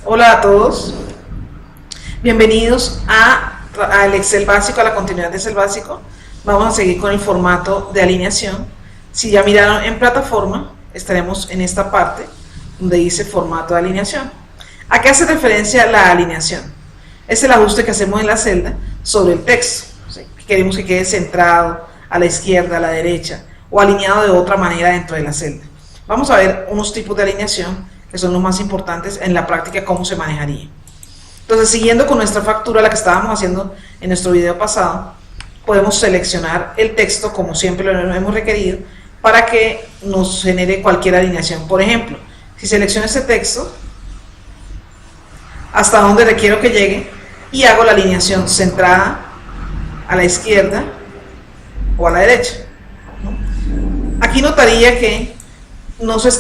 Hola a todos, bienvenidos al Excel básico, a la continuidad de Excel básico. Vamos a seguir con el formato de alineación. Si ya miraron en plataforma, estaremos en esta parte donde dice formato de alineación. ¿A qué hace referencia la alineación? Es el ajuste que hacemos en la celda sobre el texto. ¿Sí? Queremos que quede centrado a la izquierda, a la derecha o alineado de otra manera dentro de la celda. Vamos a ver unos tipos de alineación que son los más importantes en la práctica, cómo se manejaría. Entonces, siguiendo con nuestra factura, la que estábamos haciendo en nuestro video pasado, podemos seleccionar el texto como siempre lo hemos requerido para que nos genere cualquier alineación. Por ejemplo, si selecciono este texto, hasta donde requiero que llegue y hago la alineación centrada a la izquierda o a la derecha. Aquí notaría que no se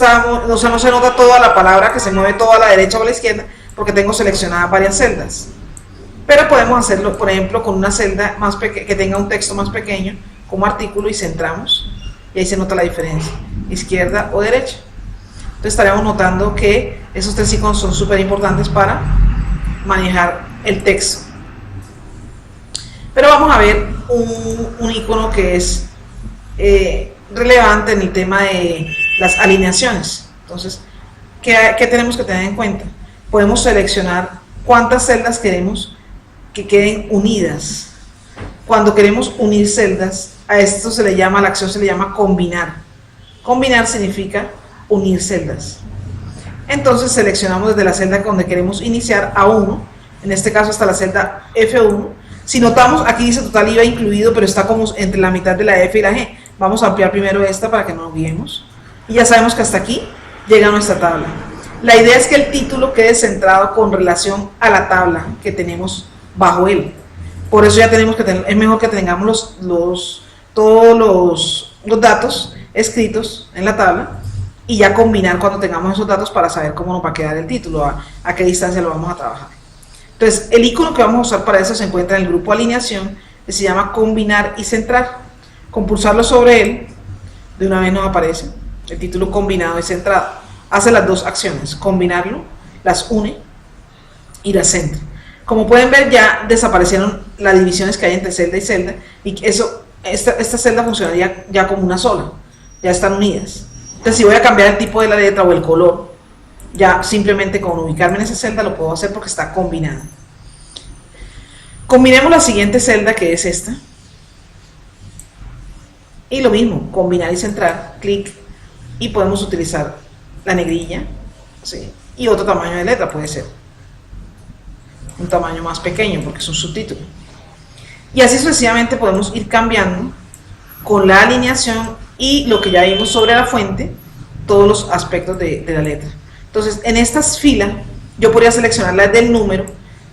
nota toda la palabra que se mueve toda a la derecha o a la izquierda porque tengo seleccionadas varias celdas. Pero podemos hacerlo, por ejemplo, con una celda que tenga un texto más pequeño como artículo y centramos y ahí se nota la diferencia, izquierda o derecha. Entonces estaríamos notando que esos tres iconos son súper importantes para manejar el texto. Pero vamos a ver un icono que es relevante en el tema de las alineaciones. Entonces, ¿qué tenemos que tener en cuenta? Podemos seleccionar cuántas celdas queremos que queden unidas. Cuando queremos unir celdas, a esto se le llama, la acción se le llama combinar. Combinar significa unir celdas. Entonces seleccionamos desde la celda donde queremos iniciar a 1, en este caso hasta la celda F1. Si notamos, aquí dice total IVA incluido, pero está como entre la mitad de la F y la G. Vamos a ampliar primero esta para que no nos guiemos. Y ya sabemos que hasta aquí llega nuestra tabla. La idea es que el título quede centrado con relación a la tabla que tenemos bajo él. Por eso ya tenemos que es mejor que tengamos todos los datos escritos en la tabla y ya combinar cuando tengamos esos datos para saber cómo nos va a quedar el título, a qué distancia lo vamos a trabajar. Entonces, el icono que vamos a usar para eso se encuentra en el grupo alineación, que se llama combinar y centrar. Con pulsarlo sobre él, de una vez nos aparece el título combinado y centrado. Hace las dos acciones, combinarlo, las une y las centra. Como pueden ver, ya desaparecieron las divisiones que hay entre celda y celda, y esta celda funcionaría ya como una sola, ya están unidas. Entonces, si voy a cambiar el tipo de la letra o el color, ya simplemente con ubicarme en esa celda lo puedo hacer porque está combinada. Combinemos la siguiente celda, que es esta. Y lo mismo, combinar y centrar, clic, y podemos utilizar la negrilla, ¿sí? Y otro tamaño de letra puede ser. Un tamaño más pequeño porque es un subtítulo. Y así sucesivamente podemos ir cambiando con la alineación y lo que ya vimos sobre la fuente, todos los aspectos de la letra. Entonces, en estas filas, yo podría seleccionar la del número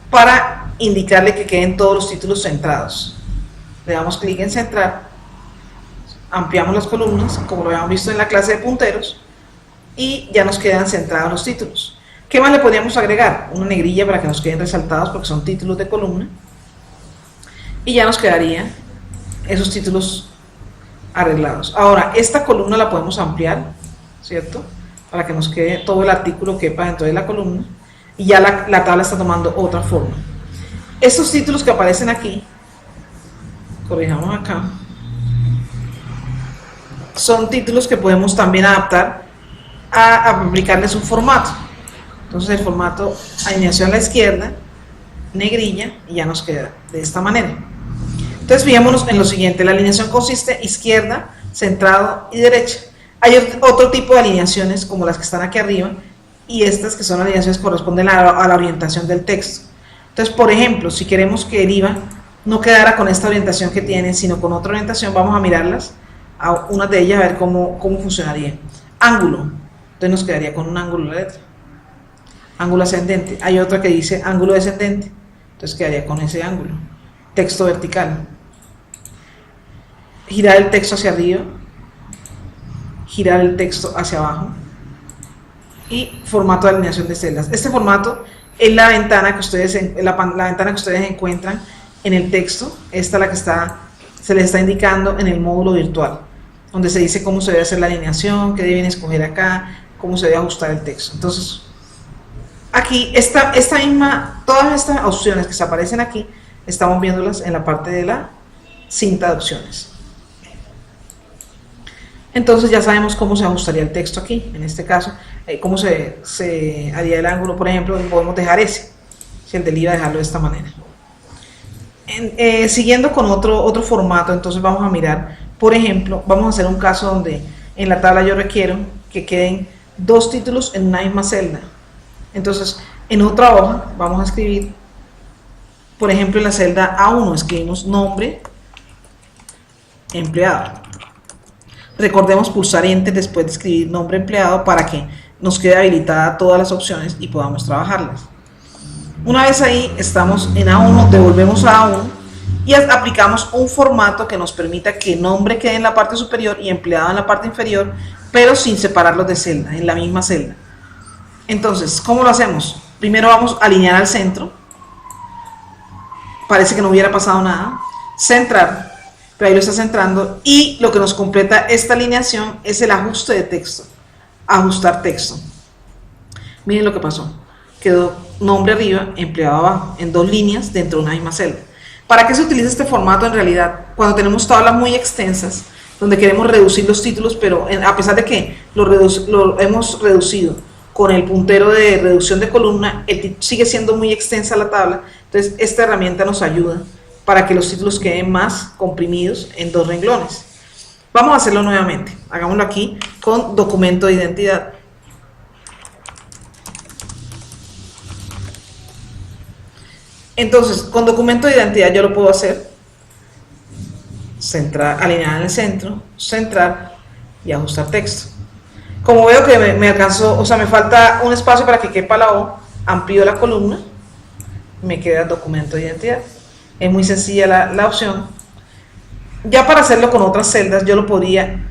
para indicarle que queden todos los títulos centrados. Le damos clic en centrar. Ampliamos las columnas, como lo habíamos visto en la clase de punteros, y ya nos quedan centrados los títulos. ¿Qué más le podríamos agregar? Una negrilla para que nos queden resaltados porque son títulos de columna, y ya nos quedarían esos títulos arreglados. Ahora, esta columna la podemos ampliar, ¿cierto? Para que nos quede todo el artículo quepa dentro de la columna, y ya la tabla está tomando otra forma. Estos títulos que aparecen aquí, corrijamos acá, son títulos que podemos también adaptar a aplicarles un formato. Entonces el formato, alineación a la izquierda, negrilla, y ya nos queda de esta manera. Entonces fijémonos en lo siguiente, la alineación consiste izquierda, centrado y derecha. Hay otro tipo de alineaciones como las que están aquí arriba, y estas que son alineaciones corresponden a la orientación del texto. Entonces, por ejemplo, si queremos que el IVA no quedara con esta orientación que tiene, sino con otra orientación, vamos a mirarlas a una de ellas a ver cómo funcionaría. Ángulo, entonces nos quedaría con un ángulo la letra. Ángulo ascendente, hay otra que dice ángulo descendente, entonces quedaría con ese ángulo. Texto vertical, girar el texto hacia arriba, girar el texto hacia abajo, y formato de alineación de celdas. Este formato es la ventana que ustedes encuentran en el texto. Esta es la que se les está indicando en el módulo virtual, donde se dice cómo se debe hacer la alineación, qué deben escoger acá, cómo se debe ajustar el texto. Entonces, Aquí, todas estas opciones que se aparecen aquí, estamos viéndolas en la parte de la cinta de opciones. Entonces ya sabemos cómo se ajustaría el texto aquí, en este caso, cómo se haría el ángulo, por ejemplo, podemos dejar ese, si el del IVA dejarlo de esta manera. Siguiendo con otro formato, entonces vamos a mirar, por ejemplo, vamos a hacer un caso donde en la tabla yo requiero que queden dos títulos en una misma celda. Entonces, en otra hoja vamos a escribir, por ejemplo, en la celda A1 escribimos nombre empleado. Recordemos pulsar Enter después de escribir nombre empleado para que nos quede habilitada todas las opciones y podamos trabajarlas. Una vez ahí estamos en A1, devolvemos a A1 y aplicamos un formato que nos permita que nombre quede en la parte superior y empleado en la parte inferior, pero sin separarlos de celda, en la misma celda. Entonces, ¿cómo lo hacemos? Primero vamos a alinear al centro. Parece que no hubiera pasado nada. Centrar, pero ahí lo está centrando. Y lo que nos completa esta alineación es el ajuste de texto. Ajustar texto. Miren lo que pasó. Quedó nombre arriba, empleado abajo, en dos líneas dentro de una misma celda. ¿Para qué se utiliza este formato en realidad? Cuando tenemos tablas muy extensas, donde queremos reducir los títulos, pero a pesar de que lo hemos reducido con el puntero de reducción de columna, sigue siendo muy extensa la tabla. Entonces esta herramienta nos ayuda para que los títulos queden más comprimidos en dos renglones. Vamos a hacerlo nuevamente. Hagámoslo aquí con documento de identidad. Entonces, con documento de identidad yo lo puedo hacer, centrar, alinear en el centro, centrar y ajustar texto. Como veo que me alcanzó, o sea, me falta un espacio para que quepa la O, amplío la columna, me queda documento de identidad. Es muy sencilla la opción. Ya para hacerlo con otras celdas, yo lo podría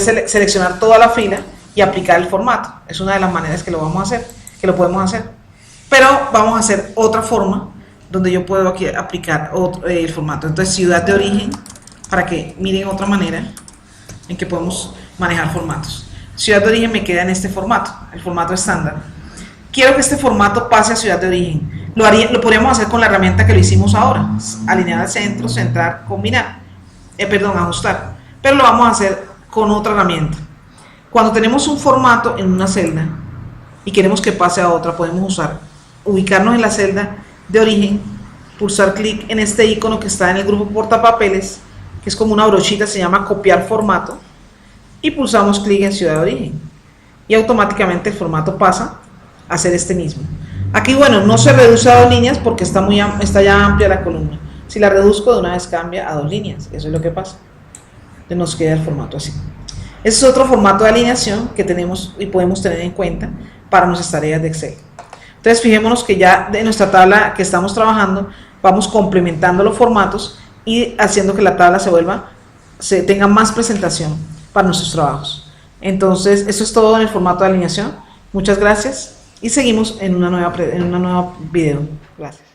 seleccionar toda la fila y aplicar el formato. Es una de las maneras que lo vamos a hacer, que lo podemos hacer. Pero vamos a hacer otra forma donde yo puedo aquí aplicar el formato. Entonces, ciudad de origen, para que miren otra manera en que podemos manejar formatos. Ciudad de origen me queda en este formato, el formato estándar. Quiero que este formato pase a ciudad de origen. Lo podríamos hacer con la herramienta que lo hicimos ahora, alinear al centro, centrar, combinar, ajustar. Pero lo vamos a hacer con otra herramienta. Cuando tenemos un formato en una celda y queremos que pase a otra, podemos ubicarnos en la celda de origen, pulsar clic en este icono que está en el grupo portapapeles, que es como una brochita, se llama copiar formato, y pulsamos clic en ciudad de origen y automáticamente el formato pasa a ser este mismo. Aquí, bueno, no se reduce a dos líneas porque está ya amplia la columna. Si la reduzco, de una vez cambia a dos líneas. Eso es lo que pasa. Entonces nos queda el formato así. Ese es otro formato de alineación que tenemos y podemos tener en cuenta para nuestras tareas de Excel. Entonces fijémonos que ya de nuestra tabla que estamos trabajando vamos complementando los formatos y haciendo que la tabla tenga más presentación para nuestros trabajos. Entonces eso es todo en el formato de alineación. Muchas gracias y seguimos en una nueva video. Gracias.